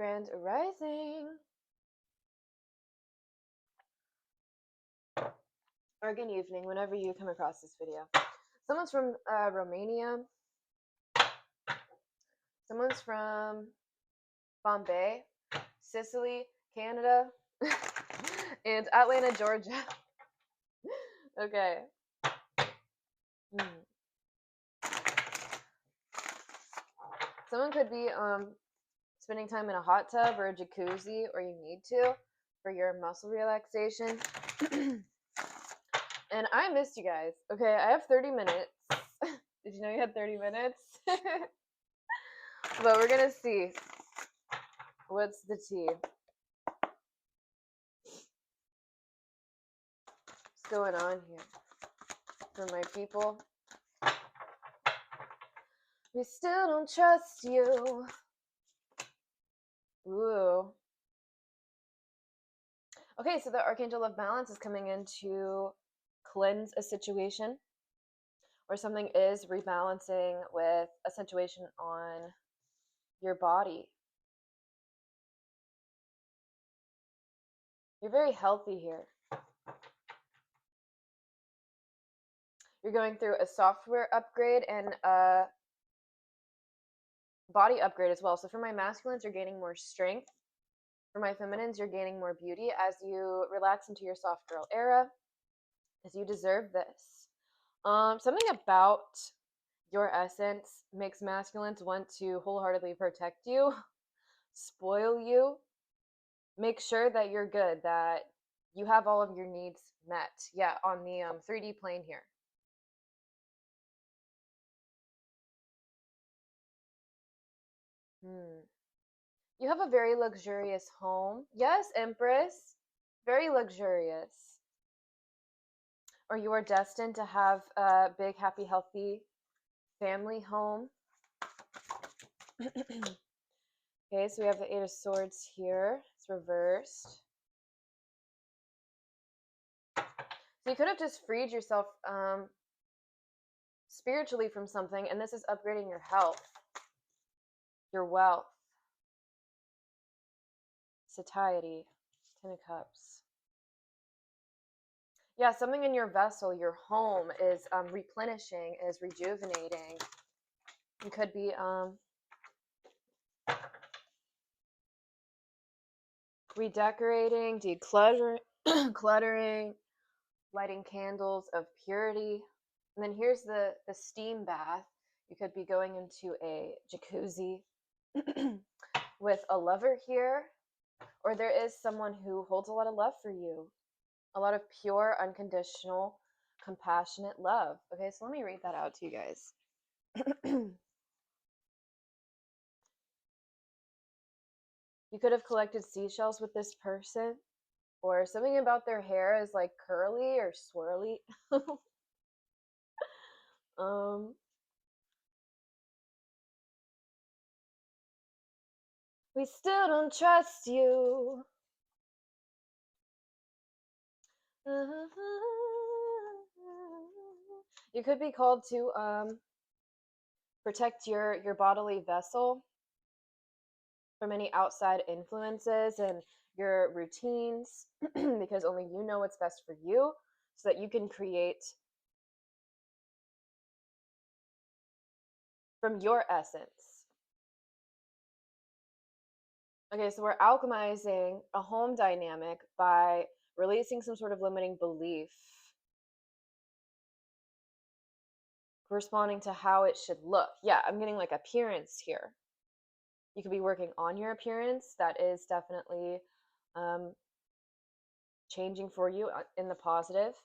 Grand Rising. Or good evening, whenever you come across this video. Someone's from Romania. Someone's from Bombay, Sicily, Canada, and Atlanta, Georgia. Okay. Someone could be spending time in a hot tub or a jacuzzi, or you need to for your muscle relaxation. And I missed you guys. Okay, I have 30 minutes. Did you know you had 30 minutes? But we're gonna see. What's the tea? What's going on here for my people? We still don't trust you. Ooh. Okay, so the Archangel of Balance is coming in to cleanse a situation, or something is rebalancing with a situation on your body. You're very healthy here. You're going through a software upgrade and a body upgrade as well. So for my masculines, you're gaining more strength. For my feminines, you're gaining more beauty as you relax into your soft girl era, as you deserve this. Something about your essence makes masculines want to wholeheartedly protect you, spoil you, make sure that you're good, that you have all of your needs met. Yeah, on the 3D plane here. You have a very luxurious home. Yes, Empress. Very luxurious. Or you are destined to have a big, happy, healthy family home. Okay, so we have the Eight of Swords here. It's reversed. So you could have just freed yourself spiritually from something, and this is upgrading your health, your wealth. Satiety. 10 of Cups. Yeah, something in your vessel, your home, is replenishing, is rejuvenating. You could be redecorating, decluttering, cluttering, lighting candles of purity. And then here's the steam bath. You could be going into a jacuzzi with a lover here, or there is someone who holds a lot of love for you. A lot of pure, unconditional, compassionate love. Okay, so let me read that out to you guys. You could have collected seashells with this person, or something about their hair is like curly or swirly. We still don't trust you. You could be called to protect your bodily vessel from any outside influences and your routines, because only you know what's best for you, so that you can create from your essence. Okay, so we're alchemizing a home dynamic by releasing some sort of limiting belief corresponding to how it should look. Yeah, I'm getting like appearance here. You could be working on your appearance. That is definitely changing for you in the positive.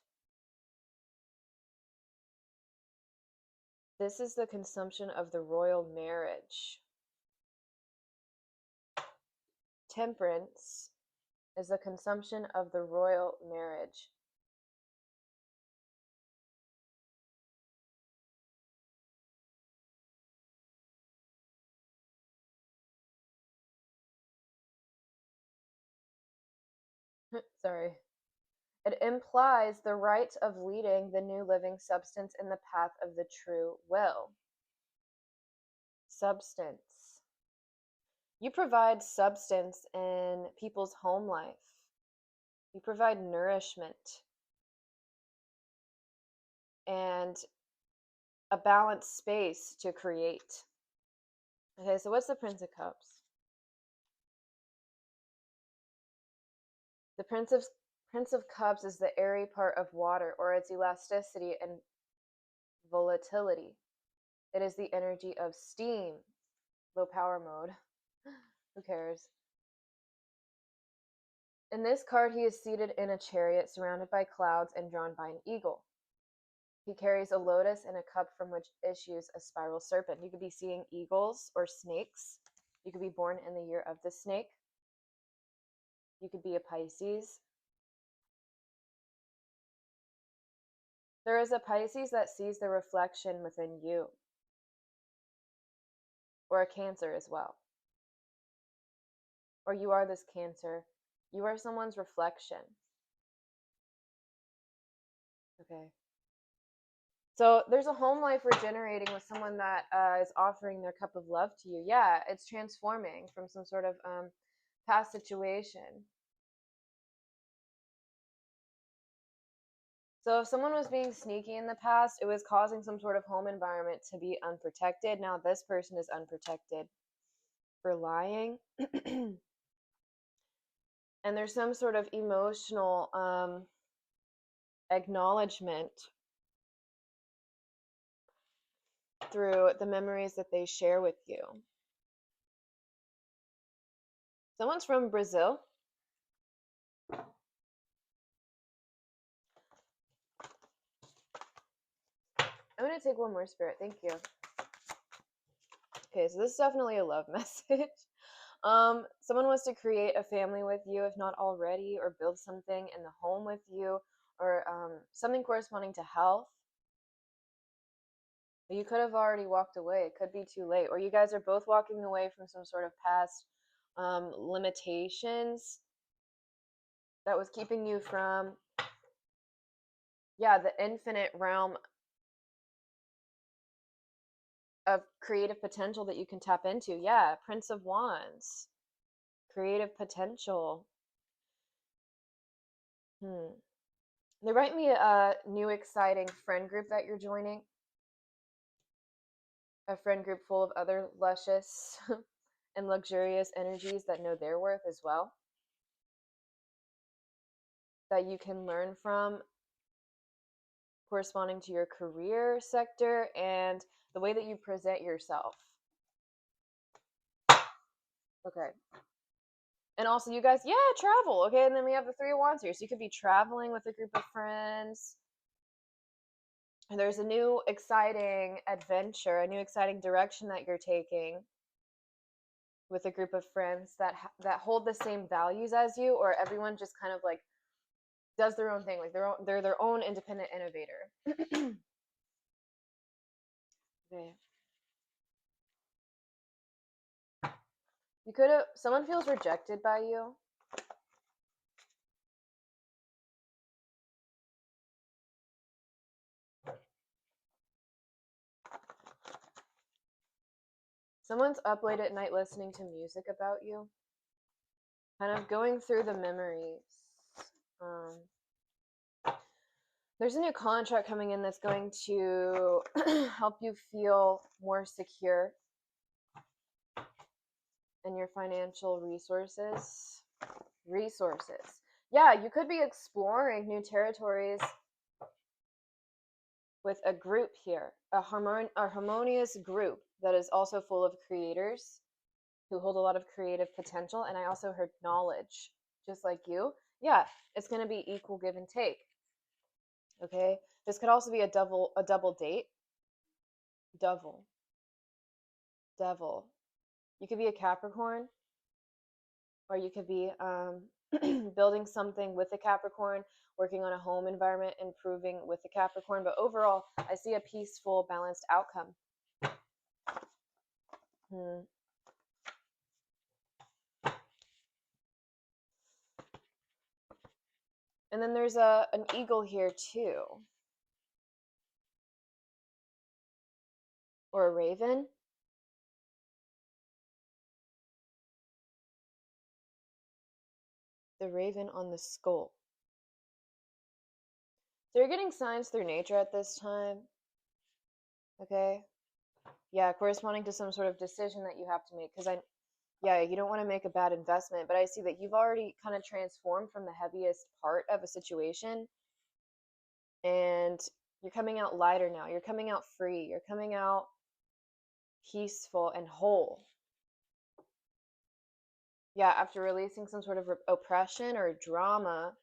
This is the consumption of the royal marriage. Temperance is the consumption of the royal marriage. Sorry. It implies the right of leading the new living substance in the path of the true will. Substance. You provide substance in people's home life. You provide nourishment and a balanced space to create. Okay, so what's the Prince of Cups? The Prince of Cups is the airy part of water, or its elasticity and volatility. It is the energy of steam, low power mode. Who cares? In this card, he is seated in a chariot surrounded by clouds and drawn by an eagle. He carries a lotus and a cup from which issues a spiral serpent. You could be seeing eagles or snakes. You could be born in the year of the snake. You could be a Pisces. There is a Pisces that sees the reflection within you, or a Cancer as well. Or you are this Cancer. You are someone's reflection. Okay. So there's a home life regenerating with someone that is offering their cup of love to you. Yeah, it's transforming from some sort of past situation. So if someone was being sneaky in the past, it was causing some sort of home environment to be unprotected. Now this person is unprotected for lying. And there's some sort of emotional acknowledgement through the memories that they share with you. Someone's from Brazil. I'm going to take one more, Spirit. Thank you. Okay, so this is definitely a love message. Someone wants to create a family with you, if not already, or build something in the home with you, or something corresponding to health. You could have already walked away. It could be too late. Or you guys are both walking away from some sort of past limitations that was keeping you from, the infinite realm of creative potential that you can tap into. Yeah, Prince of Wands. Creative potential. They write me a new exciting friend group that you're joining. A friend group full of other luscious and luxurious energies that know their worth as well, that you can learn from, corresponding to your career sector and the way that you present yourself. Okay. And also you guys, travel. Okay, and then we have the Three of Wands here. So you could be traveling with a group of friends. And there's a new exciting adventure, a new exciting direction that you're taking with a group of friends that hold the same values as you, or everyone just kind of like does their own thing, like they're their own independent innovator. Okay. You could have, someone feels rejected by you. Someone's up late at night listening to music about you, kind of going through the memories. There's a new contract coming in that's going to help you feel more secure in your financial resources. Yeah, you could be exploring new territories with a group here, a harmonious group that is also full of creators who hold a lot of creative potential. And I also heard knowledge, just like you. Yeah, it's going to be equal give and take. Okay, this could also be a double date. Devil. You could be a Capricorn, or you could be building something with a Capricorn, working on a home environment, improving with the Capricorn. But overall, I see a peaceful, balanced outcome. And then there's an eagle here too, or a raven. The raven on the skull. So you're getting signs through nature at this time. Okay. Yeah, corresponding to some sort of decision that you have to make. Because yeah, you don't want to make a bad investment, but I see that you've already kind of transformed from the heaviest part of a situation, and you're coming out lighter now. You're coming out free. You're coming out peaceful and whole. Yeah, after releasing some sort of oppression or drama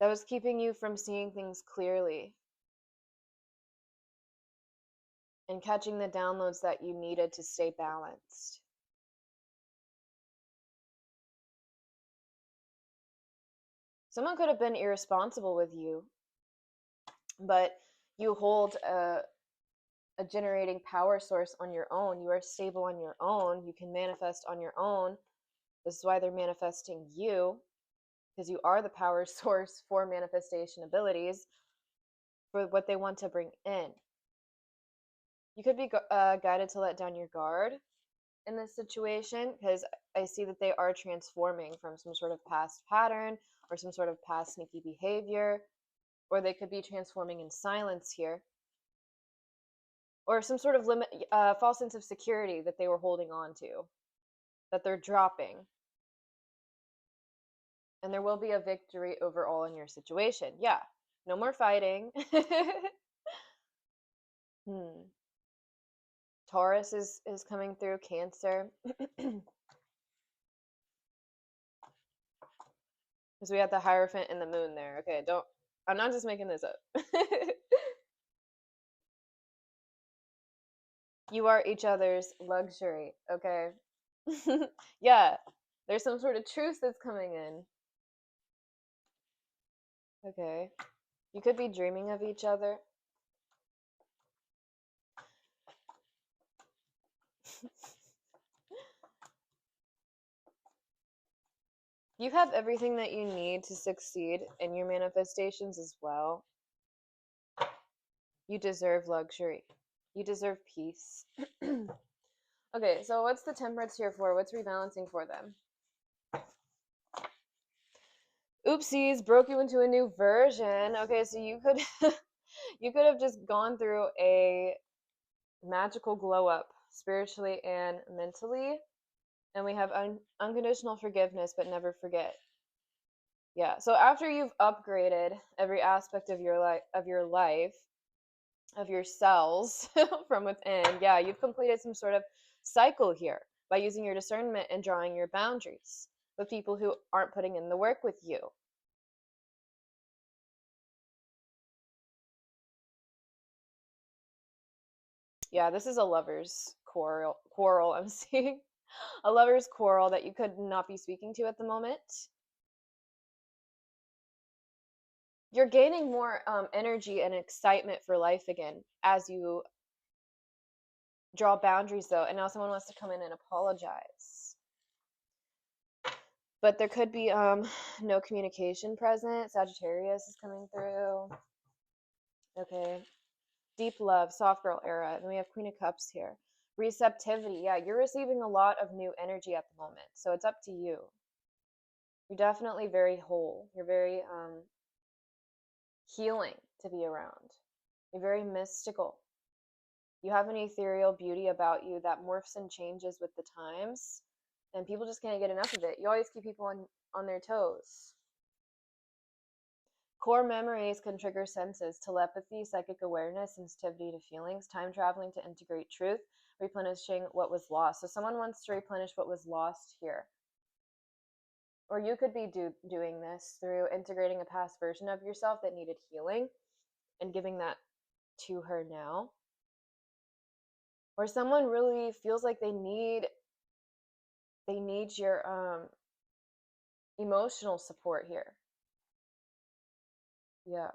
that was keeping you from seeing things clearly and catching the downloads that you needed to stay balanced. Someone could have been irresponsible with you, but you hold a generating power source on your own. You are stable on your own. You can manifest on your own. This is why they're manifesting you, because you are the power source for manifestation abilities for what they want to bring in. You could be guided to let down your guard in this situation, because I see that they are transforming from some sort of past pattern or some sort of past sneaky behavior, or they could be transforming in silence here, or some sort of false sense of security that they were holding on to, that they're dropping. And there will be a victory overall in your situation. Yeah, no more fighting. Taurus is coming through, Cancer. Because we had the Hierophant and the Moon there. Okay, I'm not just making this up. You are each other's luxury, okay? Yeah, there's some sort of truth that's coming in. Okay. You could be dreaming of each other. You have everything that you need to succeed in your manifestations as well. You deserve luxury. You deserve peace. Okay, so what's the Temperance here for? What's rebalancing for them? Oopsies, broke you into a new version. Okay, so you could you could have just gone through a magical glow up spiritually and mentally. And we have unconditional forgiveness, but never forget. Yeah, so after you've upgraded every aspect of your life, of your cells from within, yeah, you've completed some sort of cycle here by using your discernment and drawing your boundaries with people who aren't putting in the work with you. Yeah, this is a lover's quarrel I'm seeing. A lover's quarrel that you could not be speaking to at the moment. You're gaining more energy and excitement for life again as you draw boundaries, though, and now someone wants to come in and apologize. But there could be no communication present. Sagittarius is coming through. Okay. Deep love, soft girl era. And we have Queen of Cups here. Receptivity. Yeah, you're receiving a lot of new energy at the moment. So it's up to you. You're definitely very whole. You're very healing to be around. You're very mystical. You have an ethereal beauty about you that morphs and changes with the times. And people just can't get enough of it. You always keep people on their toes. Core memories can trigger senses, telepathy, psychic awareness, sensitivity to feelings, time traveling to integrate truth, replenishing what was lost. So someone wants to replenish what was lost here. Or you could be doing this through integrating a past version of yourself that needed healing and giving that to her now. Or someone really feels like they need your emotional support here. Yeah.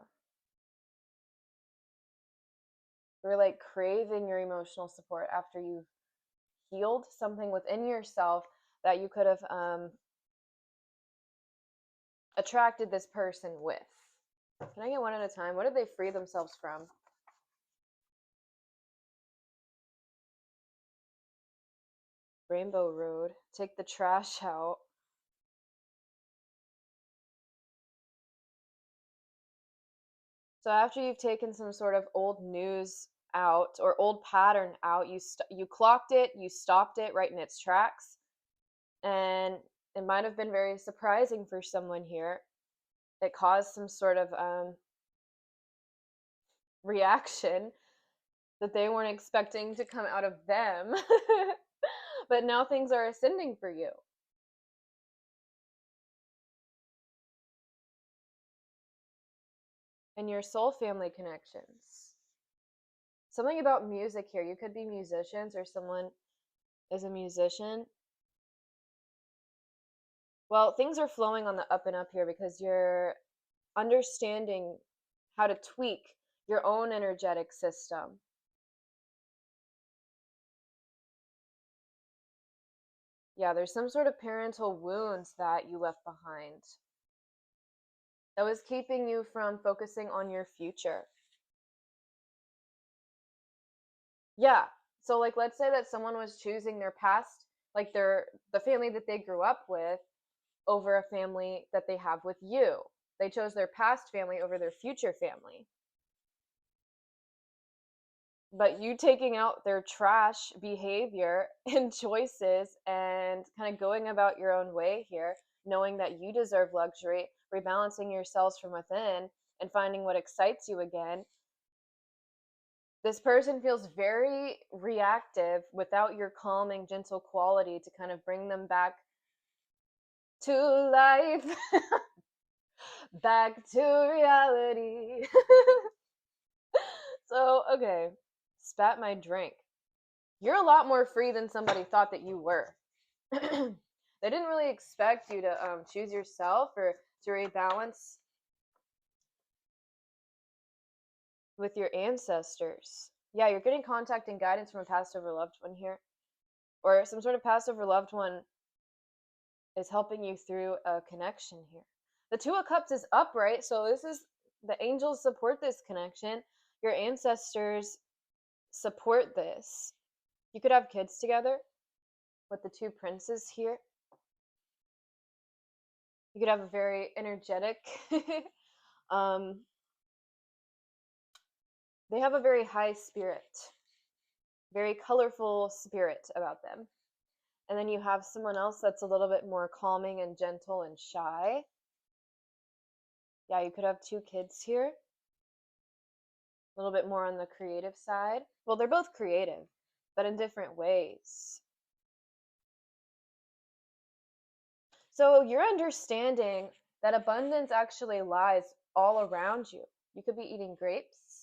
You're like craving your emotional support after you've healed something within yourself that you could have attracted this person with. Can I get one at a time? What did they free themselves from? Rainbow Road. Take the trash out. So after you've taken some sort of old news out or old pattern out, you clocked it, you stopped it right in its tracks, and it might have been very surprising for someone here. It caused some sort of reaction that they weren't expecting to come out of them. But now things are ascending for you. And your soul family connections. Something about music here. You could be musicians or someone is a musician. Well, things are flowing on the up and up here because you're understanding how to tweak your own energetic system. Yeah, there's some sort of parental wounds that you left behind that was keeping you from focusing on your future. Yeah. So like let's say that someone was choosing their past, like the family that they grew up with over a family that they have with you. They chose their past family over their future family. But you taking out their trash behavior and choices and kind of going about your own way here, knowing that you deserve luxury, rebalancing yourselves from within and finding what excites you again. This person feels very reactive without your calming, gentle quality to kind of bring them back to life, back to reality. So, okay, spat my drink. You're a lot more free than somebody thought that you were. They didn't really expect you to choose yourself or to rebalance with your ancestors. Yeah, you're getting contact and guidance from a past over loved one here, or some sort of past over loved one is helping you through a connection here. The Two of Cups is upright, so this is the angels support this connection. Your ancestors support this. You could have kids together with the two princes here. You could have a very energetic they have a very high spirit, very colorful spirit about them. And then you have someone else that's a little bit more calming and gentle and shy. Yeah, you could have two kids here. A little bit more on the creative side. Well, they're both creative, but in different ways. So you're understanding that abundance actually lies all around you. You could be eating grapes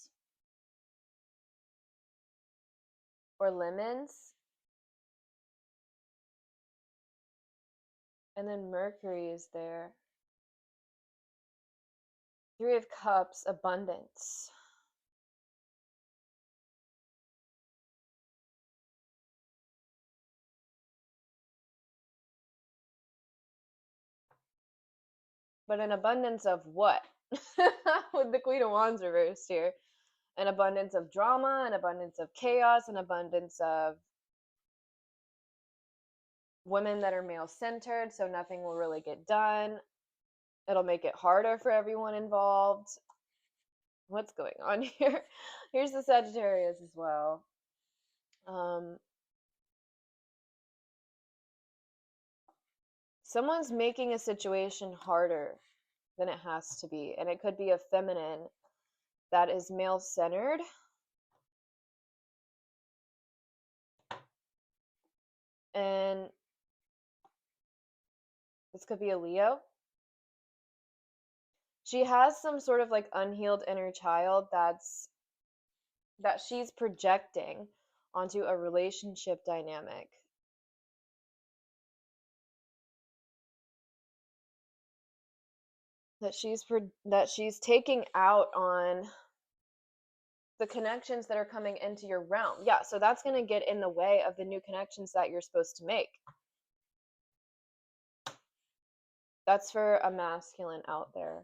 or lemons. And then Mercury is there. Three of Cups, abundance. But an abundance of what? With the Queen of Wands reversed here. An abundance of drama, an abundance of chaos, an abundance of women that are male centered, so nothing will really get done. It'll make it harder for everyone involved. What's going on here? Here's the Sagittarius as well. Someone's making a situation harder than it has to be, and it could be a feminine that is male centered. And this could be a Leo. She has some sort of like unhealed inner child that she's projecting onto a relationship dynamic. That she's taking out on the connections that are coming into your realm. Yeah, so that's going to get in the way of the new connections that you're supposed to make. That's for a masculine out there.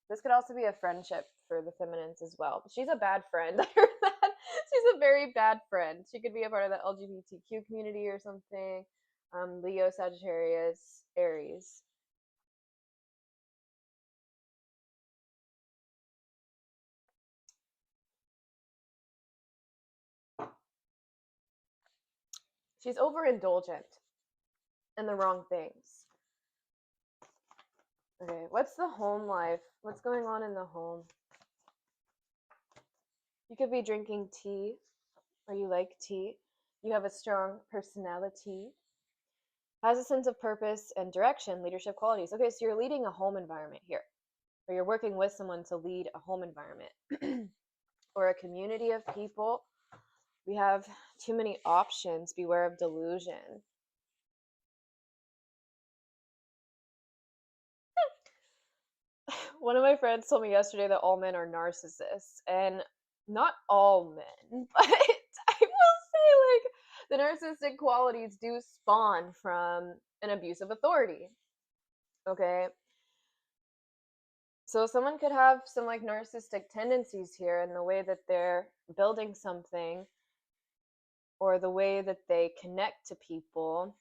This could also be a friendship for the feminines as well. She's a bad friend. I heard that. She's a very bad friend. She could be a part of the LGBTQ community or something. Leo, Sagittarius, Aries. She's overindulgent in the wrong things. Okay, what's the home life? What's going on in the home? You could be drinking tea, or you like tea. You have a strong personality. Has a sense of purpose and direction, leadership qualities. Okay, so you're leading a home environment here, or you're working with someone to lead a home environment or a community of people. We have too many options. Beware of delusion. One of my friends told me yesterday that all men are narcissists, and not all men, but I will say, like, the narcissistic qualities do spawn from an abuse of authority. Okay, so someone could have some like narcissistic tendencies here in the way that they're building something or the way that they connect to people.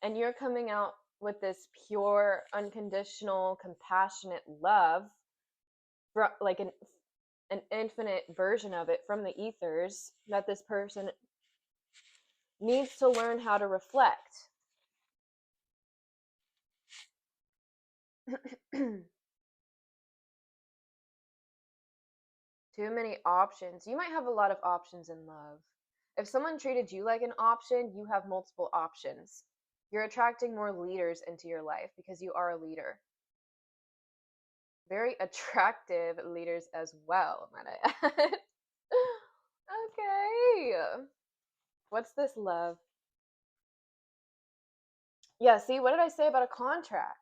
And you're coming out with this pure, unconditional, compassionate love, like an infinite version of it from the ethers that this person needs to learn how to reflect. Too many options. You might have a lot of options in love. If someone treated you like an option, you have multiple options. You're attracting more leaders into your life because you are a leader. Very attractive leaders as well, might I add. Okay. What's this love? Yeah, see, what did I say about a contract?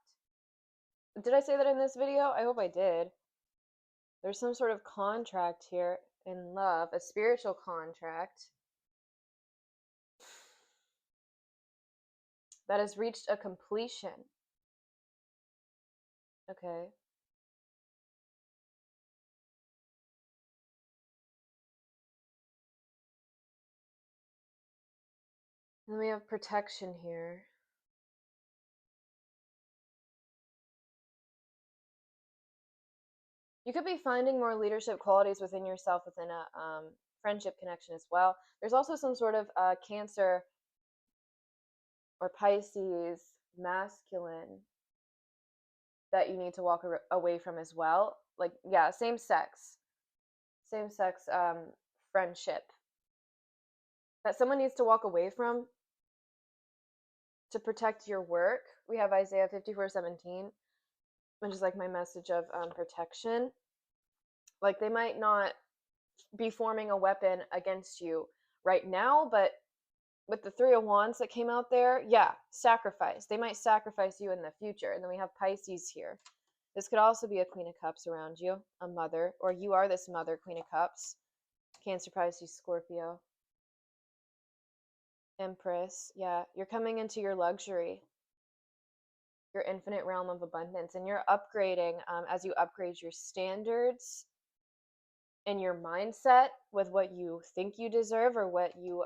Did I say that in this video? I hope I did. There's some sort of contract here in love, a spiritual contract that has reached a completion. Okay. Then we have protection here. You could be finding more leadership qualities within yourself within a friendship connection as well. There's also some sort of Cancer or Pisces masculine that you need to walk away from as well. Like, yeah, same sex friendship that someone needs to walk away from to protect your work. We have Isaiah 54:17, which is like my message of protection. Like, they might not be forming a weapon against you right now, but with the Three of Wands that came out there, yeah, sacrifice. They might sacrifice you in the future. And then we have Pisces here. This could also be a Queen of Cups around you, a mother, or you are this mother, Queen of Cups. Cancer, Pisces, Scorpio. Empress, yeah, you're coming into your luxury, your infinite realm of abundance, and you're upgrading as you upgrade your standards and your mindset with what you think you deserve or what you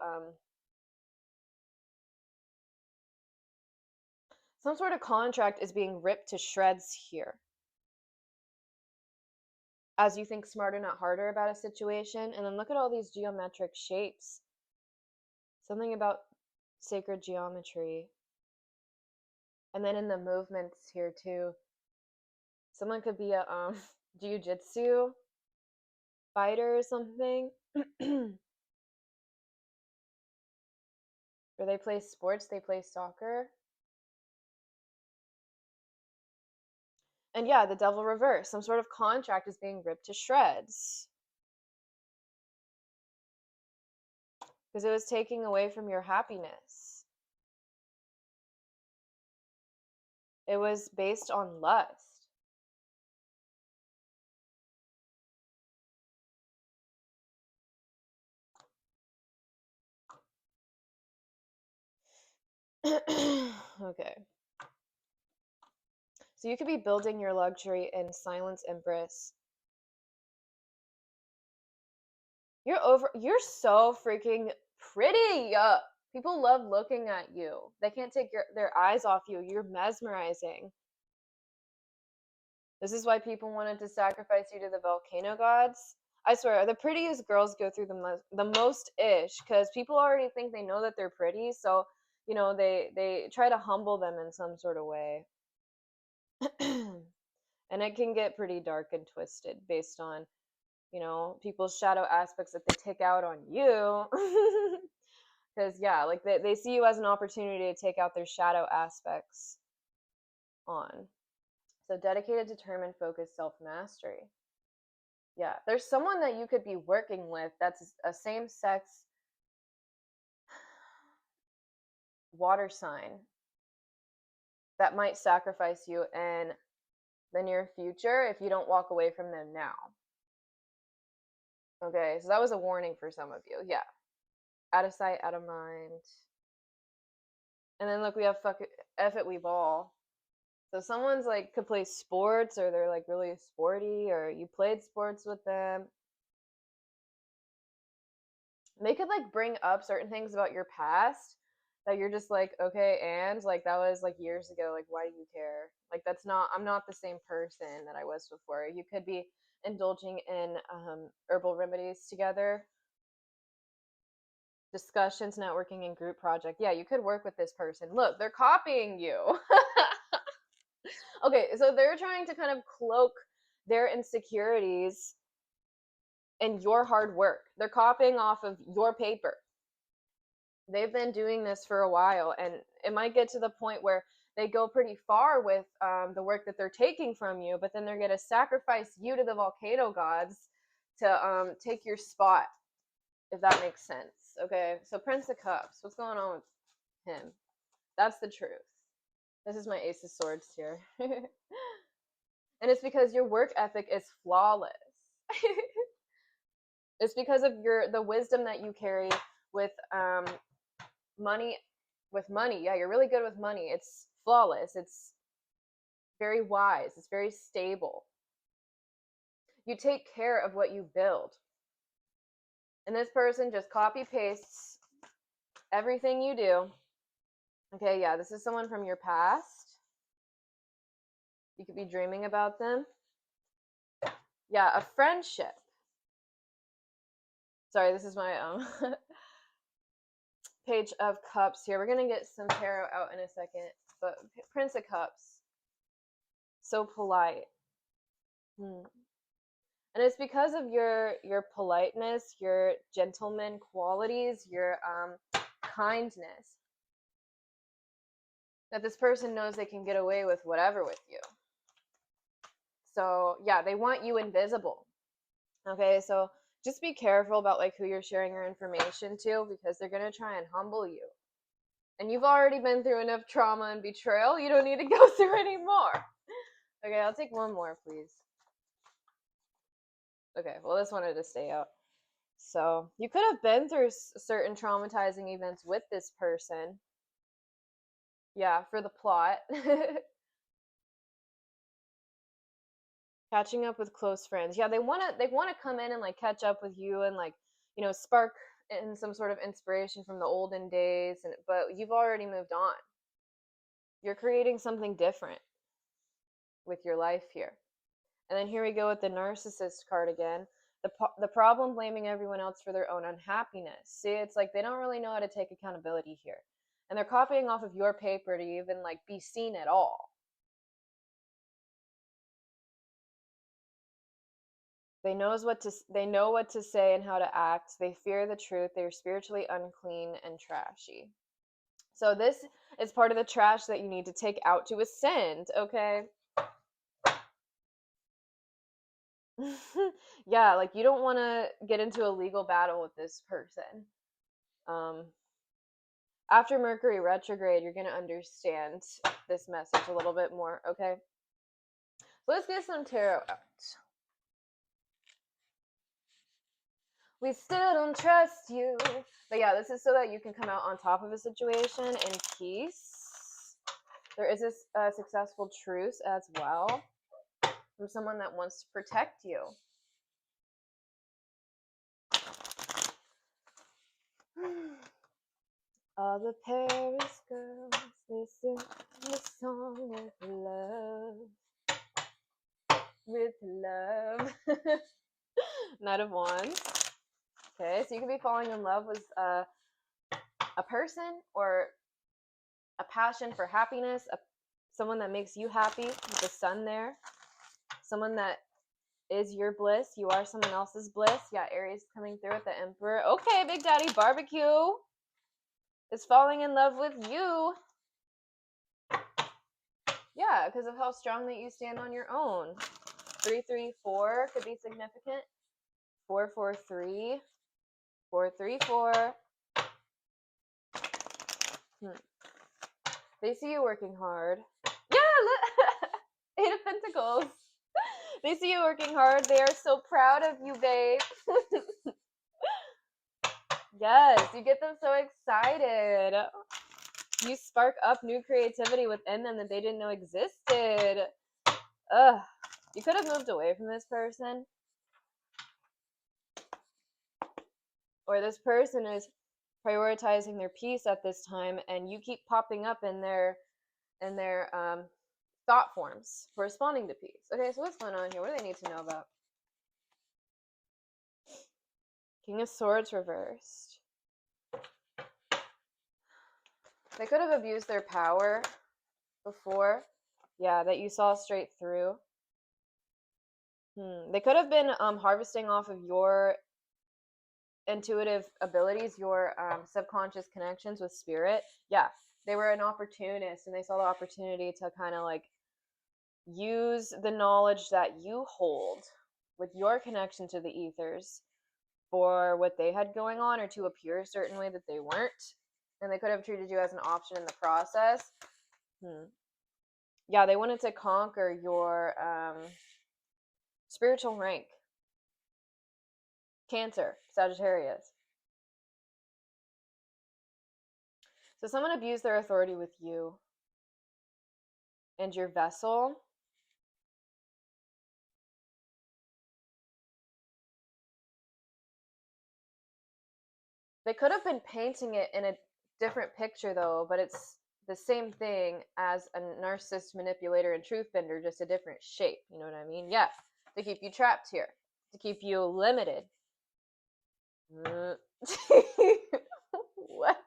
some sort of contract is being ripped to shreds here as you think smarter, not harder about a situation. And then look at all these geometric shapes. Something about sacred geometry. And then in the movements here too, someone could be a jiu-jitsu fighter or something. Or they play sports, they play soccer. And yeah, the devil reverse. Some sort of contract is being ripped to shreds. Because it was taking away from your happiness. It was based on lust. Okay. So you could be building your luxury in silence and bliss. You're so freaking pretty. People love looking at you. They can't take their eyes off you. You're mesmerizing. This is why people wanted to sacrifice you to the volcano gods. I swear, the prettiest girls go through the most ish, because people already think they know that they're pretty, so you know they try to humble them in some sort of way. And it can get pretty dark and twisted based on, you know, people's shadow aspects that they take out on you. Because yeah, like they see you as an opportunity to take out their shadow aspects on. So dedicated, determined, focused, self-mastery. Yeah, there's someone that you could be working with that's a same-sex water sign that might sacrifice you in the near future if you don't walk away from them now. Okay, so that was a warning for some of you. Yeah. Out of sight, out of mind. And then look, we have F it, we ball. So someone's like could play sports, or they're like really sporty, or you played sports with them. They could like bring up certain things about your past that you're just like, okay, and like that was like years ago, like why do you care? Like that's not, I'm not the same person that I was before. You could be indulging in herbal remedies together, discussions, networking, and group project. Yeah, you could work with this person. Look, they're copying you. Okay, so they're trying to kind of cloak their insecurities in your hard work. They're copying off of your paper. They've been doing this for a while, and it might get to the point where they go pretty far with the work that they're taking from you, but then they're going to sacrifice you to the volcano gods to take your spot, if that makes sense. Okay, so Prince of Cups, what's going on with him? That's the truth. This is my Ace of Swords here. And it's because your work ethic is flawless. It's because of the wisdom that you carry with money. Yeah, you're really good with money. It's flawless. It's very wise. It's very stable. You take care of what you build. And this person just copy pastes everything you do. Okay, yeah, this is someone from your past. You could be dreaming about them. Yeah, a friendship. Sorry, this is my Page of Cups here. We're going to get some tarot out in a second. But Prince of Cups. So polite. And it's because of your politeness, your gentleman qualities, your kindness, that this person knows they can get away with whatever with you. So yeah, they want you invisible. Okay, so just be careful about like who you're sharing your information to, because they're going to try and humble you. And you've already been through enough trauma and betrayal. You don't need to go through any more. Okay, I'll take one more, please. Okay, well, this wanted to stay out. So you could have been through certain traumatizing events with this person. Yeah, for the plot. Catching up with close friends. Yeah, they wanna come in and like catch up with you and like, you know, spark in some sort of inspiration from the olden days, and but you've already moved on. You're creating something different with your life here. And then here we go with the narcissist card again. The problem, blaming everyone else for their own unhappiness. See, it's like they don't really know how to take accountability here. And they're copying off of your paper to even like be seen at all. They know what to say and how to act. They fear the truth. They're spiritually unclean and trashy. So this is part of the trash that you need to take out to ascend, okay? Yeah, like you don't want to get into a legal battle with this person. After Mercury retrograde, you're going to understand this message a little bit more, okay? So let's get some tarot out. We still don't trust you. But yeah, this is so that you can come out on top of a situation in peace. There is a successful truce as well from someone that wants to protect you. All the Paris girls, they sing the song with love. With love. Nah, Knight of Wands. Okay, so you could be falling in love with a person or a passion for happiness, someone that makes you happy with the sun there, someone that is your bliss. You are someone else's bliss. Yeah, Aries coming through with the Emperor. Okay, Big Daddy Barbecue is falling in love with you. Yeah, because of how strong that you stand on your own. 334 could be significant. 443, 434. They see you working hard. Yeah, look. 8 of Pentacles. They see you working hard. They are so proud of you, babe. Yes, you get them so excited. You spark up new creativity within them that they didn't know existed. Ugh. You could have moved away from this person. Or this person is prioritizing their peace at this time, and you keep popping up in their thought forms corresponding to peace. Okay, so what's going on here? What do they need to know about? King of Swords reversed. They could have abused their power before. Yeah, that you saw straight through. They could have been harvesting off of your intuitive abilities, your subconscious connections with spirit. Yeah, they were an opportunist, and they saw the opportunity to kind of like use the knowledge that you hold with your connection to the ethers for what they had going on, or to appear a certain way that they weren't. And they could have treated you as an option in the process. Yeah, they wanted to conquer your spiritual rank. Cancer, Sagittarius. So someone abused their authority with you and your vessel. They could have been painting it in a different picture, though, but it's the same thing as a narcissist, manipulator, and truth bender, just a different shape. You know what I mean? Yeah, to keep you trapped here, to keep you limited. What?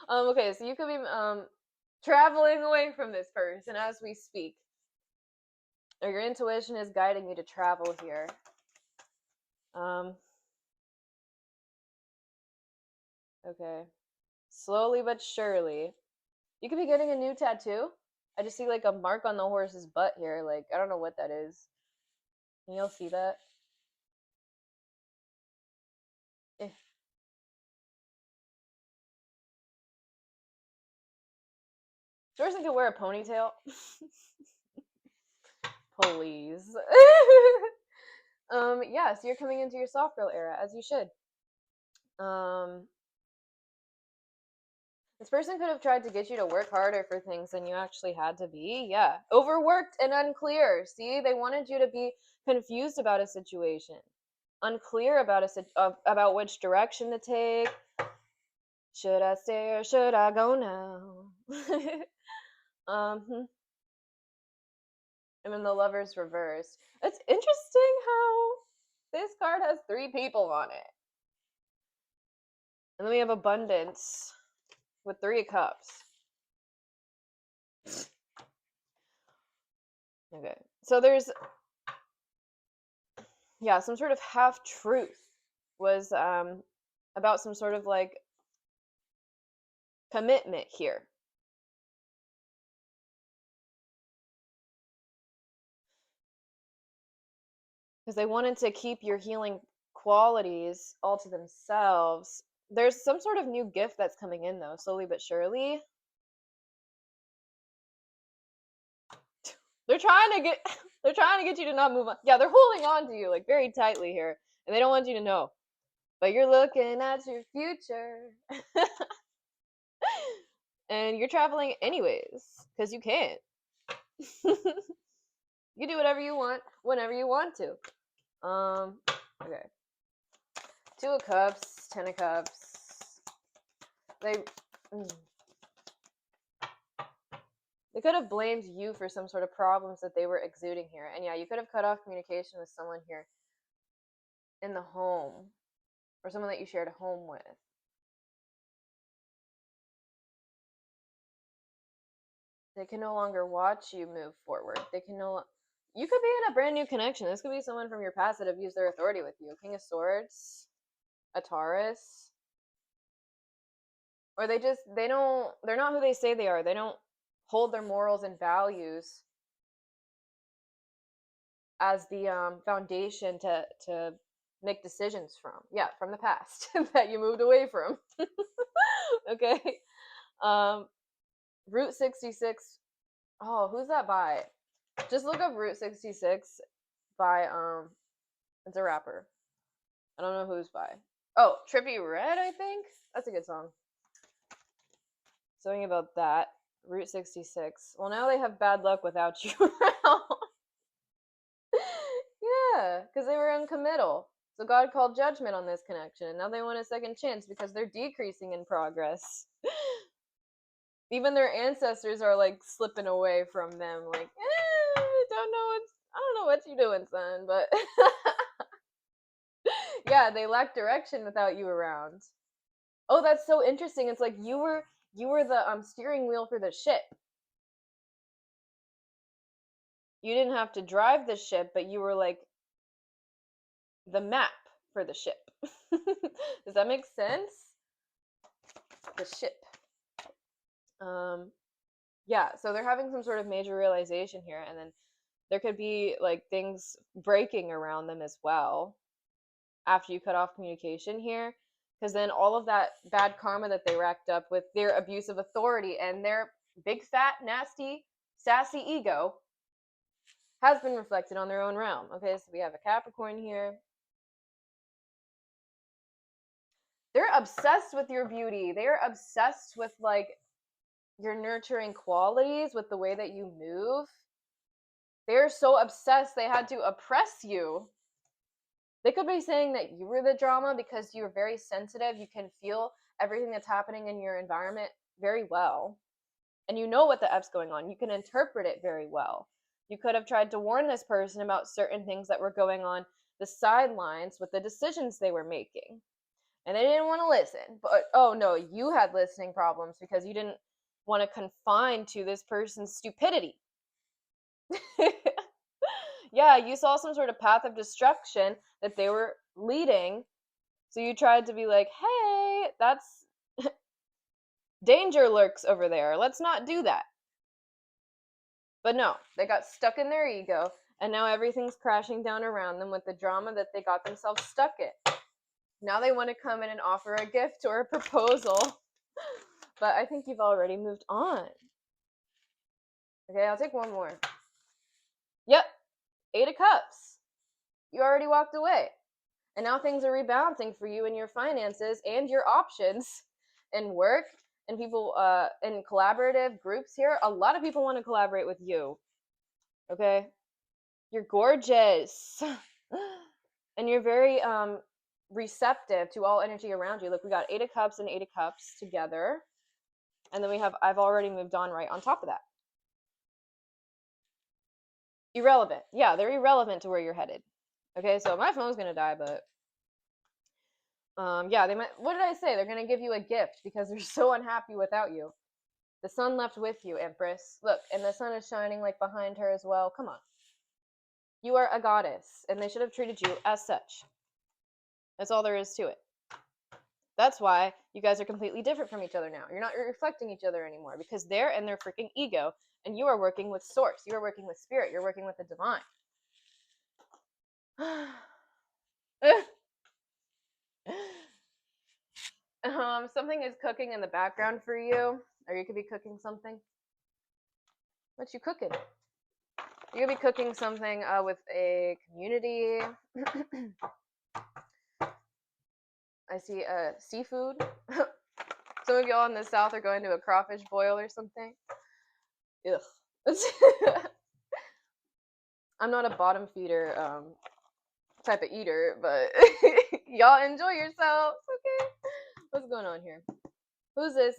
Okay, so you could be traveling away from this person as we speak, or your intuition is guiding you to travel here. Okay, slowly but surely. You could be getting a new tattoo. I just see like a mark on the horse's butt here. Like, I don't know what that is. Can y'all see that? Eh. This person could wear a ponytail. Please. Yeah, so you're coming into your soft girl era, as you should. This person could have tried to get you to work harder for things than you actually had to be. Yeah. Overworked and unclear. See, they wanted you to be confused about a situation, unclear about which direction to take. Should I stay or should I go now? And then the Lover's reversed. It's interesting how this card has 3 people on it. And then we have Abundance with 3 of Cups. Okay. So there's, yeah, some sort of half-truth was about some sort of like commitment here. Because they wanted to keep your healing qualities all to themselves. There's some sort of new gift that's coming in, though, slowly but surely. They're trying to get you to not move on. Yeah, they're holding on to you like very tightly here, and they don't want you to know. But you're looking at your future. And you're traveling anyways, because you can. You do whatever you want, whenever you want to. Okay. 2 of Cups, 10 of Cups. They could have blamed you for some sort of problems that they were exuding here. And yeah, you could have cut off communication with someone here. in the home, or someone that you shared a home with. They can no longer watch you move forward. They can no You could be in a brand new connection. This could be someone from your past that abused their authority with you. King of Swords, a Taurus. Or they're not who they say they are. They don't hold their morals and values as the foundation to make decisions from. Yeah, from the past that you moved away from. Okay. Um, Route 66. Oh, who's that by? Just look up Route 66 by it's a rapper. I don't know who's by. Oh, Trippie Redd, I think. That's a good song. Something about that. Route 66. Well, now they have bad luck without you around. Yeah, because they were uncommittal. So God called judgment on this connection, and now they want a second chance because they're decreasing in progress. Even their ancestors are like slipping away from them, like, I don't know what you're doing, son, but yeah, they lack direction without you around. Oh, that's so interesting. It's like you were the steering wheel for the ship. You didn't have to drive the ship, but you were like the map for the ship. Does that make sense? The ship. Yeah, so they're having some sort of major realization here, and then there could be like things breaking around them as well after you cut off communication here, because then all of that bad karma that they racked up with their abuse of authority and their big fat nasty sassy ego has been reflected on their own realm. Okay, so we have a Capricorn here. They're obsessed with your beauty. They're obsessed with like your nurturing qualities, with the way that you move. They're so obsessed they had to oppress you. They could be saying that you were the drama because you're very sensitive. You can feel everything that's happening in your environment very well. And you know what the F's going on. You can interpret it very well. You could have tried to warn this person about certain things that were going on the sidelines with the decisions they were making. And they didn't want to listen. But oh no, you had listening problems because you didn't want to confine to this person's stupidity. Yeah, you saw some sort of path of destruction that they were leading. So you tried to be like, hey, that's danger lurks over there. Let's not do that. But no, they got stuck in their ego, and now everything's crashing down around them with the drama that they got themselves stuck in. Now they want to come in and offer a gift or a proposal. But I think you've already moved on. Okay, I'll take one more. Yep, 8 of Cups. You already walked away. And now things are rebalancing for you in your finances and your options in work and people in collaborative groups here. A lot of people want to collaborate with you. Okay? You're gorgeous. And you're very receptive to all energy around you. Look, we got 8 of Cups and 8 of Cups together. And then we have I've already moved on right on top of that. Irrelevant. Yeah, they're irrelevant to where you're headed. Okay, so my phone's going to die, but yeah, they might. What did I say? They're going to give you a gift because they're so unhappy without you. The sun left with you, Empress. Look, and the sun is shining like behind her as well. Come on. You are a goddess, and they should have treated you as such. That's all there is to it. That's why you guys are completely different from each other now. You're not reflecting each other anymore because they're in their freaking ego, and you are working with source. You are working with spirit. You're working with the divine. Something is cooking in the background for you, or you could be cooking something. What you cooking? You could be cooking something with a community. I see seafood. Some of y'all in the south are going to a crawfish boil or something. Ugh. I'm not a bottom feeder type of eater, but y'all enjoy yourselves, okay? What's going on here? Who's this?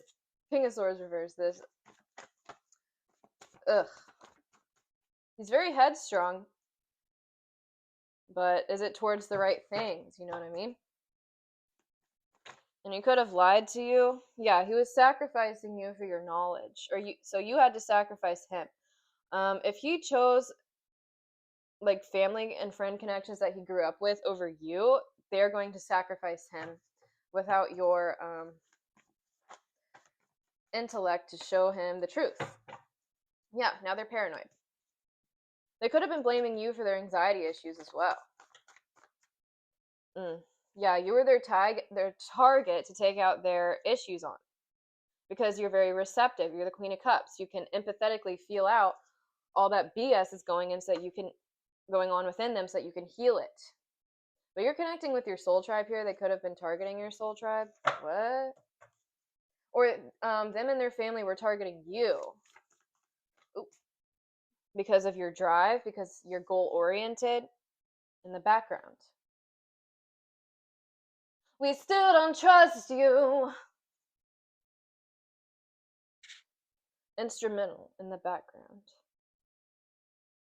King of Swords reverse this. Ugh. He's very headstrong. But is it towards the right things? You know what I mean? And he could have lied to you. Yeah, he was sacrificing you for your knowledge, so you had to sacrifice him. If he chose like family and friend connections that he grew up with over you, they're going to sacrifice him without your intellect to show him the truth. Yeah, now they're paranoid. They could have been blaming you for their anxiety issues as well. Yeah, you were their target to take out their issues on, because you're very receptive. You're the Queen of Cups. You can empathetically feel out all that BS is going on within them, so that you can heal it. But you're connecting with your soul tribe here. They could have been targeting your soul tribe. What? Or them and their family were targeting you. Oops. Because of your drive, because you're goal oriented in the background. We still don't trust you. Instrumental in the background.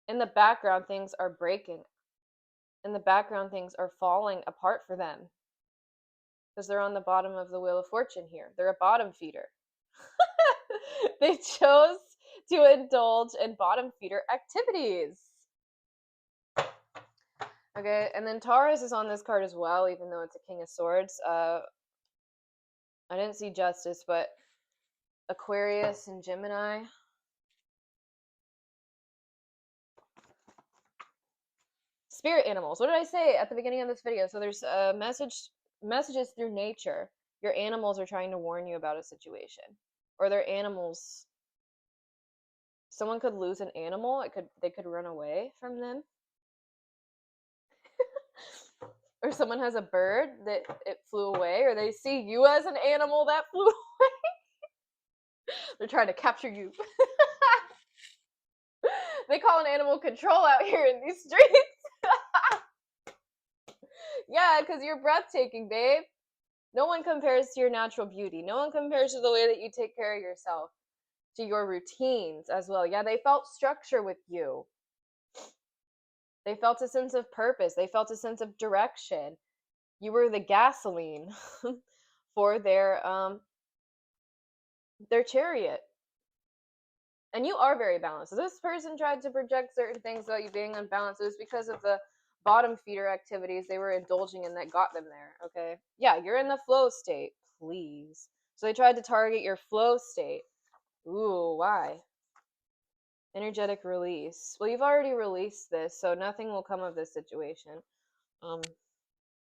In the background, things are breaking. In the background, things are falling apart for them. Because they're on the bottom of the Wheel of Fortune here. They're a bottom feeder. They chose to indulge in bottom feeder activities. Okay, and then Taurus is on this card as well, even though it's a King of Swords. I didn't see Justice, but Aquarius and Gemini. Spirit animals. What did I say at the beginning of this video? So there's messages through nature. Your animals are trying to warn you about a situation. Or their animals. Someone could lose an animal. They could run away from them. Or someone has a bird that it flew away, or they see you as an animal that flew away. They're trying to capture you. They call an animal control out here in these streets. Yeah, because you're breathtaking, babe. No one compares to your natural beauty. No one compares to the way that you take care of yourself, to your routines as well. Yeah, they felt structure with you. They felt a sense of purpose. They felt a sense of direction. You were the gasoline for their chariot. And you are very balanced. So this person tried to project certain things about you being unbalanced. It was because of the bottom feeder activities they were indulging in that got them there, okay? Yeah, you're in the flow state, please. So they tried to target your flow state. Ooh, why? Energetic release. Well, you've already released this, so nothing will come of this situation.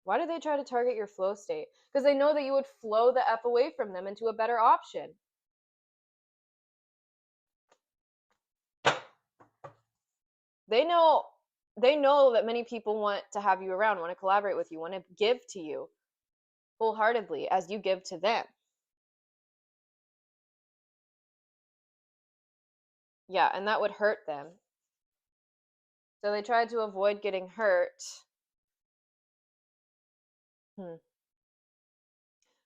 Why did they try to target your flow state? Because they know that you would flow the F away from them into a better option. They know that many people want to have you around, want to collaborate with you, want to give to you wholeheartedly as you give to them. Yeah, and that would hurt them. So they tried to avoid getting hurt.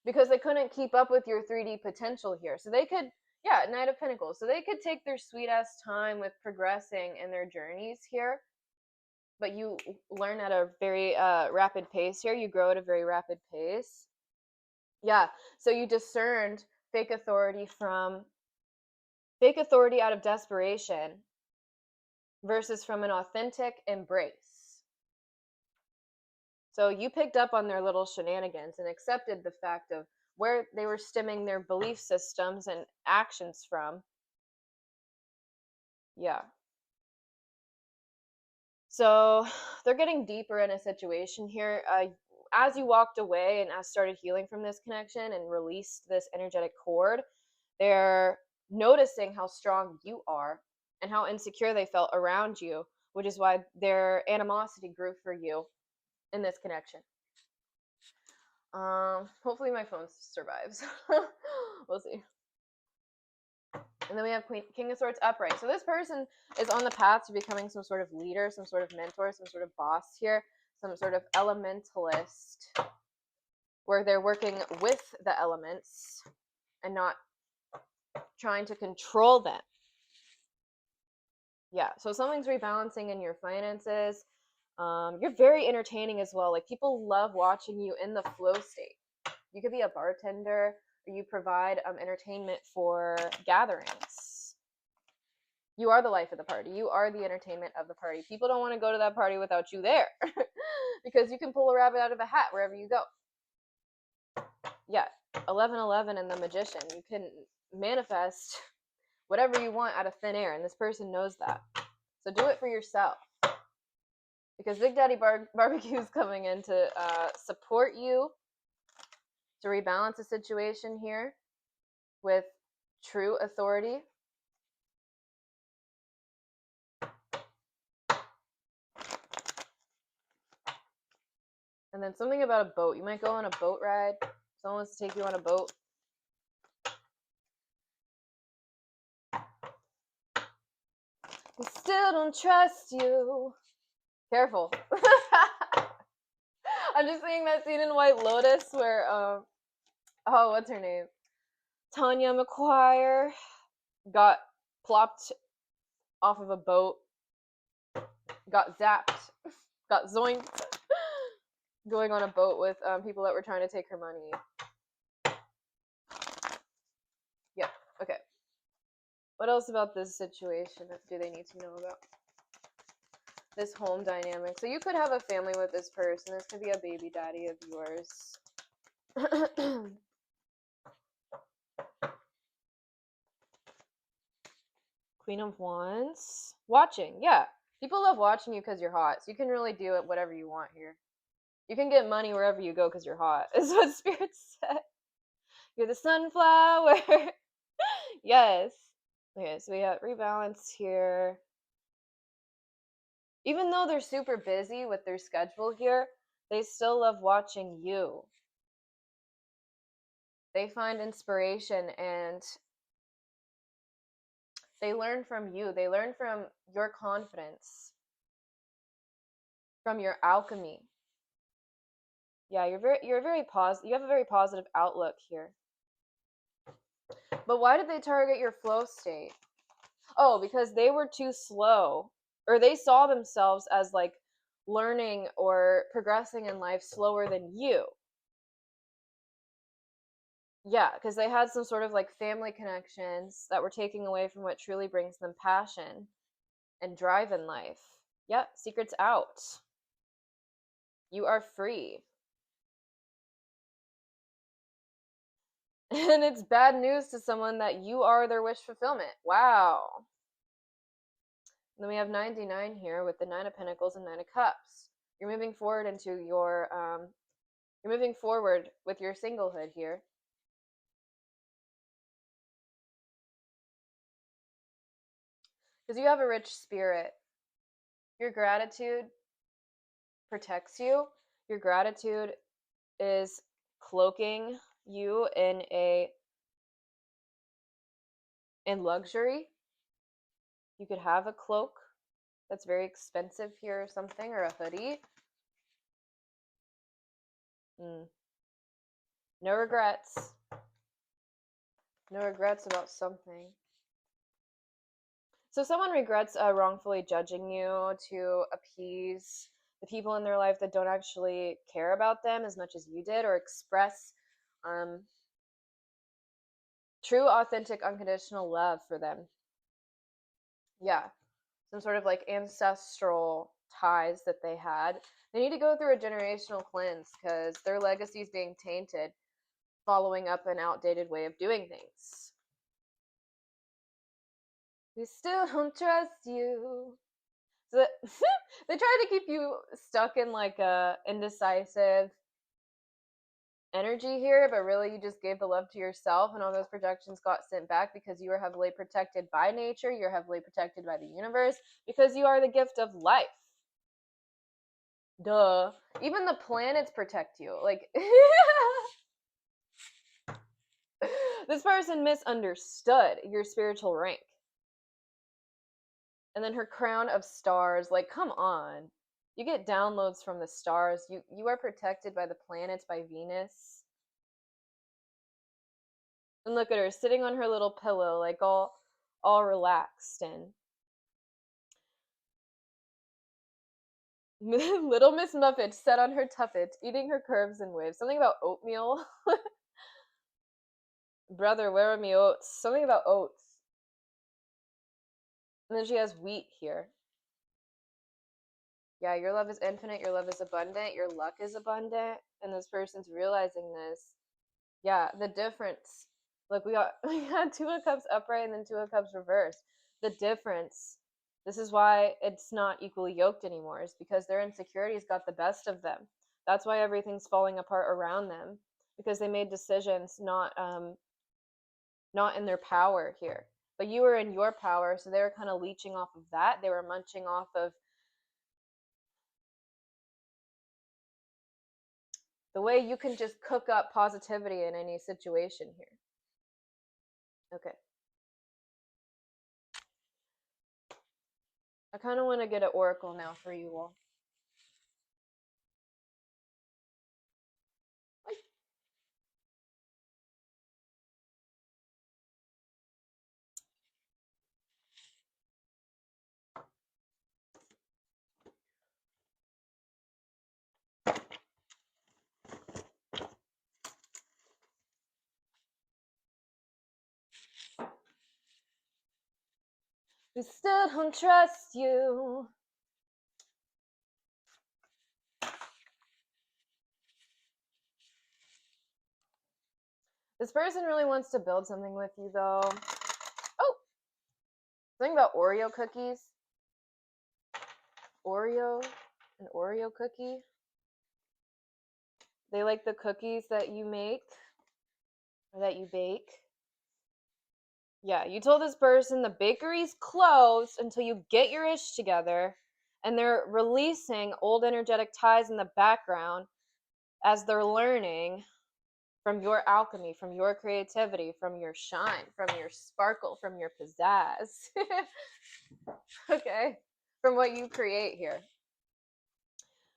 Because they couldn't keep up with your 3D potential here. So they could, yeah, Knight of Pentacles. So they could take their sweet ass time with progressing in their journeys here. But you learn at a very rapid pace here. You grow at a very rapid pace. Yeah, so you discerned fake authority out of desperation versus from an authentic embrace. So you picked up on their little shenanigans and accepted the fact of where they were stemming their belief systems and actions from. Yeah. So they're getting deeper in a situation here. As you walked away and as started healing from this connection and released this energetic cord, they're noticing how strong you are and how insecure they felt around you, which is why their animosity grew for you in this connection. Hopefully my phone survives. We'll see. And then we have King of Swords upright. So this person is on the path to becoming some sort of leader, some sort of mentor, some sort of boss here, some sort of elementalist, where they're working with the elements and not trying to control them. Yeah, so something's rebalancing in your finances. You're very entertaining as well. Like, people love watching you in the flow state. You could be a bartender, or you provide entertainment for gatherings. You are the life of the party. You are the entertainment of the party. People don't want to go to that party without you there because you can pull a rabbit out of a hat wherever you go. Yeah, 1111 and the magician. You can manifest whatever you want out of thin air, and this person knows that. So do it for yourself. Because Big Daddy Barbecue is coming in to support you, to rebalance the situation here with true authority. And then something about a boat. You might go on a boat ride. Someone wants to take you on a boat. We still don't trust you. Careful. I'm just seeing that scene in White Lotus where, what's her name? Tanya McQuire got plopped off of a boat, got zapped, got zoinked, going on a boat with people that were trying to take her money. Yeah, okay. What else about this situation do they need to know about? This home dynamic. So you could have a family with this person. This could be a baby daddy of yours. Queen of Wands. Watching, yeah. People love watching you because you're hot. So you can really do it whatever you want here. You can get money wherever you go because you're hot, is what Spirit said. You're the sunflower. Yes. Okay, so we have rebalance here. Even though they're super busy with their schedule here, they still love watching you. They find inspiration and they learn from you. They learn from your confidence, from your alchemy. Yeah, you're very positive. You have a very positive outlook here. But why did they target your flow state? Oh, because they were too slow, or they saw themselves as like learning or progressing in life slower than you. Yeah, because they had some sort of like family connections that were taking away from what truly brings them passion and drive in life. Yep, secret's out. You are free. And it's bad news to someone that you are their wish fulfillment. Wow. And then we have 99 here with the 9 of Pentacles and 9 of Cups. You're moving forward into your, you're moving forward with your singlehood here. Because you have a rich spirit. Your gratitude protects you. Your gratitude is cloaking you in luxury. You could have a cloak that's very expensive here or something, or a hoodie. No regrets. No regrets about something. So someone regrets wrongfully judging you to appease the people in their life that don't actually care about them as much as you did, or express true, authentic, unconditional love for them. Yeah, some sort of like ancestral ties that they had. They need to go through a generational cleanse because their legacy is being tainted, following up an outdated way of doing things. We still don't trust you. So they try to keep you stuck in like a indecisive energy here, but really you just gave the love to yourself, and all those projections got sent back because you are heavily protected by nature. You're heavily protected by the universe because you are the gift of life. Duh. Even the planets protect you. Like, this person misunderstood your spiritual rank. And then her crown of stars, like, come on. You get downloads from the stars. You are protected by the planets, by Venus. And look at her sitting on her little pillow, like all relaxed. And Little Miss Muffet sat on her tuffet, eating her curves and waves. Something about oatmeal. Brother, where are me oats? Something about oats. And then she has wheat here. Yeah, your love is infinite, your love is abundant, your luck is abundant, and this person's realizing this. Yeah, the difference. Look, we had Two of Cups upright and then Two of Cups reversed. The difference. This is why it's not equally yoked anymore, is because their insecurities got the best of them. That's why everything's falling apart around them, because they made decisions not in their power here. But you were in your power, so they were kind of leeching off of that. They were munching off of the way you can just cook up positivity in any situation here. Okay. I kind of want to get an oracle now for you all. We still don't trust you. This person really wants to build something with you, though. Oh! Something about Oreo cookies. Oreo? An Oreo cookie? They like the cookies that you make or that you bake. Yeah, you told this person the bakery's closed until you get your ish together, and they're releasing old energetic ties in the background as they're learning from your alchemy, from your creativity, from your shine, from your sparkle, from your pizzazz. Okay, from what you create here.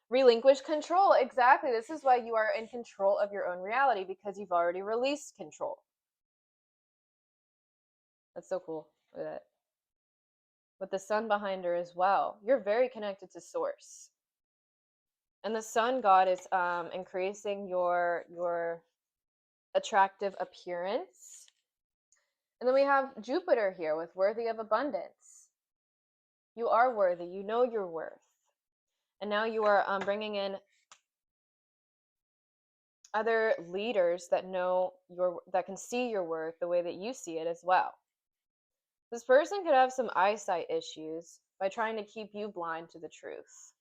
Relinquish control. Exactly. This is why you are in control of your own reality, because you've already released control. That's so cool. Look at that. With the sun behind her as well. You're very connected to source. And the sun god is increasing your attractive appearance. And then we have Jupiter here with worthy of abundance. You are worthy. You know your worth. And now you are bringing in other leaders that know that can see your worth the way that you see it as well. This person could have some eyesight issues by trying to keep you blind to the truth.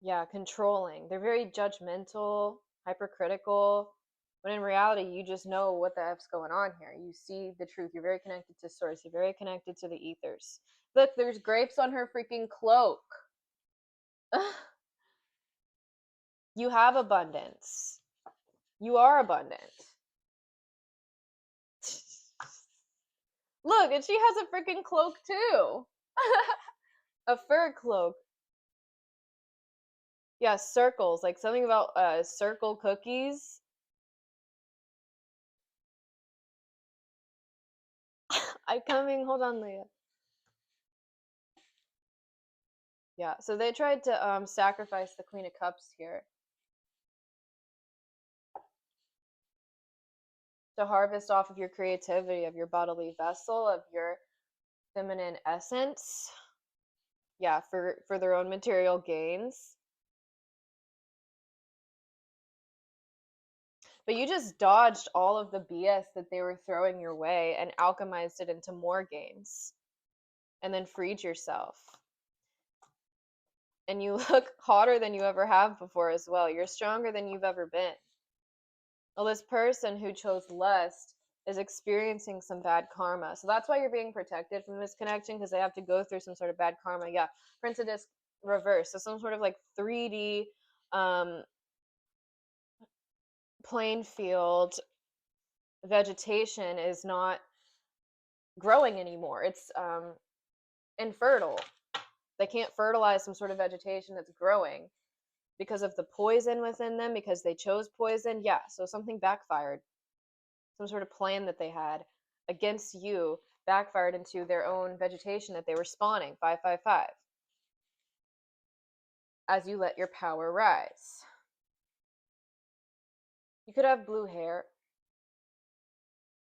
Yeah, controlling. They're very judgmental, hypercritical, when in reality, you just know what the F's going on here. You see the truth. You're very connected to source. You're very connected to the ethers. Look, there's grapes on her freaking cloak. You have abundance. You are abundant. Look, and she has a freaking cloak too. A fur cloak. Yeah, circles. Like something about circle cookies. I'm coming. Hold on, Leah. Yeah, so they tried to sacrifice the Queen of Cups here to harvest off of your creativity, of your bodily vessel, of your feminine essence. Yeah, for their own material gains. But you just dodged all of the BS that they were throwing your way and alchemized it into more gains. And then freed yourself. And you look hotter than you ever have before as well. You're stronger than you've ever been. Well, this person who chose lust is experiencing some bad karma. So that's why you're being protected from this connection, because they have to go through some sort of bad karma. Yeah, Prince of Disc reverse. So some sort of like 3D plain field vegetation is not growing anymore. It's infertile. They can't fertilize some sort of vegetation that's growing because of the poison within them, because they chose poison. Yeah, so something backfired. Some sort of plan that they had against you backfired into their own vegetation that they were spawning. 555. As you let your power rise. You could have blue hair.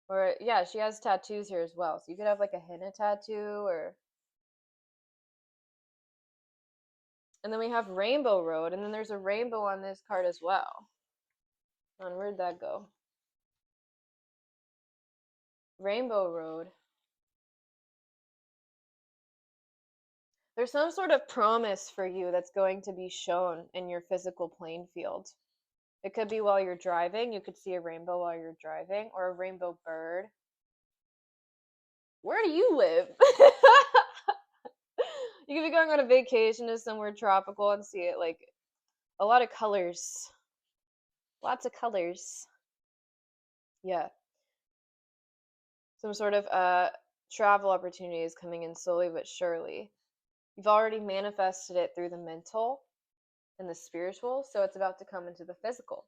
Or, yeah, she has tattoos here as well. So you could have like a henna tattoo or... And then we have Rainbow Road. And then there's a rainbow on this card as well. Where'd that go? Rainbow Road. There's some sort of promise for you that's going to be shown in your physical playing field. It could be while you're driving. You could see a rainbow while you're driving, or a rainbow bird. Where do you live? You could be going on a vacation to somewhere tropical and see it, like, a lot of colors. Lots of colors. Yeah. Some sort of travel opportunities coming in slowly but surely. You've already manifested it through the mental and the spiritual, so it's about to come into the physical.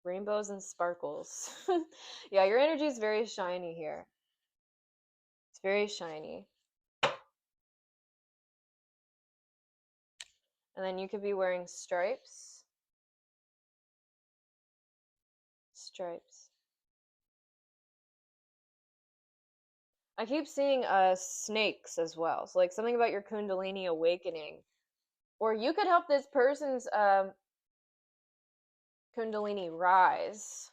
Rainbows and sparkles. Yeah, your energy is very shiny here. It's very shiny. And then you could be wearing stripes. Stripes. I keep seeing snakes as well. So like something about your Kundalini awakening. Or you could help this person's Kundalini rise.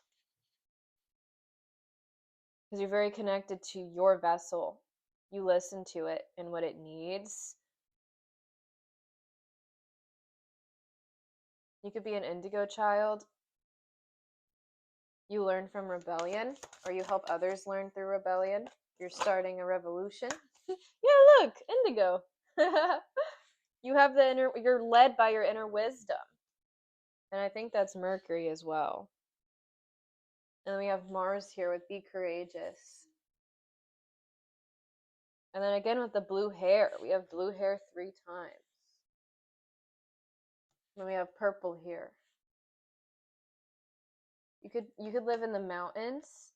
Because you're very connected to your vessel. You listen to it and what it needs. You could be an indigo child. You learn from rebellion, or you help others learn through rebellion. You're starting a revolution. Yeah, look, indigo. You have the inner, you're led by your inner wisdom. And I think that's Mercury as well. And then we have Mars here with be courageous. And then again with the blue hair, we have blue hair 3 times. And then we have purple here. You could live in the mountains.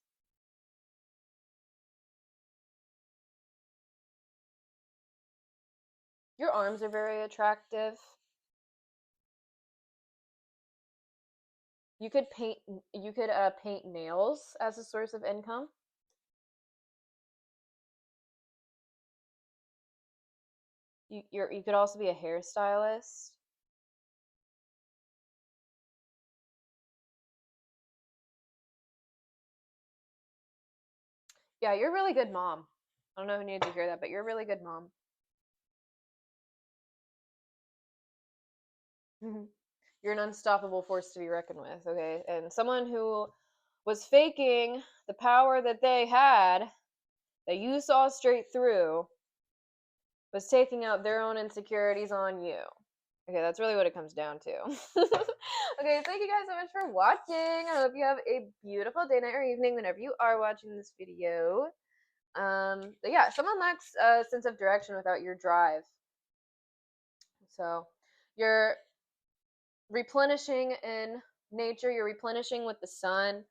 Your arms are very attractive. You could paint nails as a source of income. You could also be a hairstylist. Yeah, you're a really good mom. I don't know who needed to hear that, but you're a really good mom. You're an unstoppable force to be reckoned with, okay? And someone who was faking the power that they had, that you saw straight through, was taking out their own insecurities on you. Okay, that's really what it comes down to. Okay, thank you guys so much for watching. I hope you have a beautiful day, night, or evening whenever you are watching this video. But yeah, someone lacks a sense of direction without your drive. So you're replenishing in nature, you're replenishing with the sun,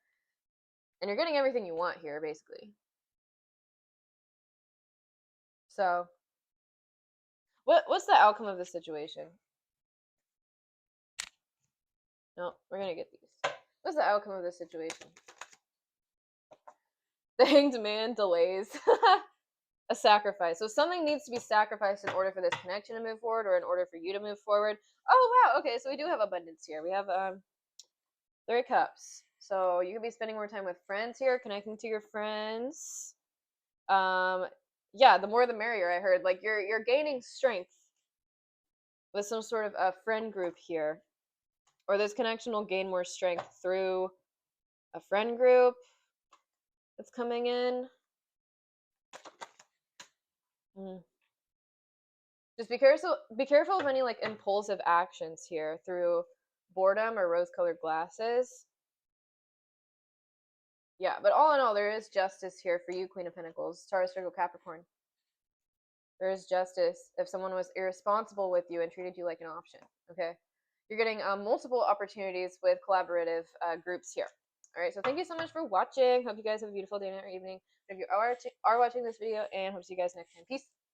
and you're getting everything you want here, basically. So what's the outcome of the situation? No, we're gonna get these. What's the outcome of this situation? The Hanged Man delays. A sacrifice. So something needs to be sacrificed in order for this connection to move forward, or in order for you to move forward. Oh wow, okay, so we do have abundance here. We have 3 of Cups. So you could be spending more time with friends here, connecting to your friends. Yeah, the more the merrier, I heard. Like you're gaining strength with some sort of a friend group here. Or this connection will gain more strength through a friend group that's coming in. Just be careful of any like impulsive actions here through boredom or rose-colored glasses. Yeah, but all in all, there is justice here for you, Queen of Pentacles, Taurus, Virgo, Capricorn. There is justice if someone was irresponsible with you and treated you like an option, okay? You're getting multiple opportunities with collaborative groups here. All right, so thank you so much for watching. Hope you guys have a beautiful day, night, or evening. If you are watching this video, and hope to see you guys next time. Peace.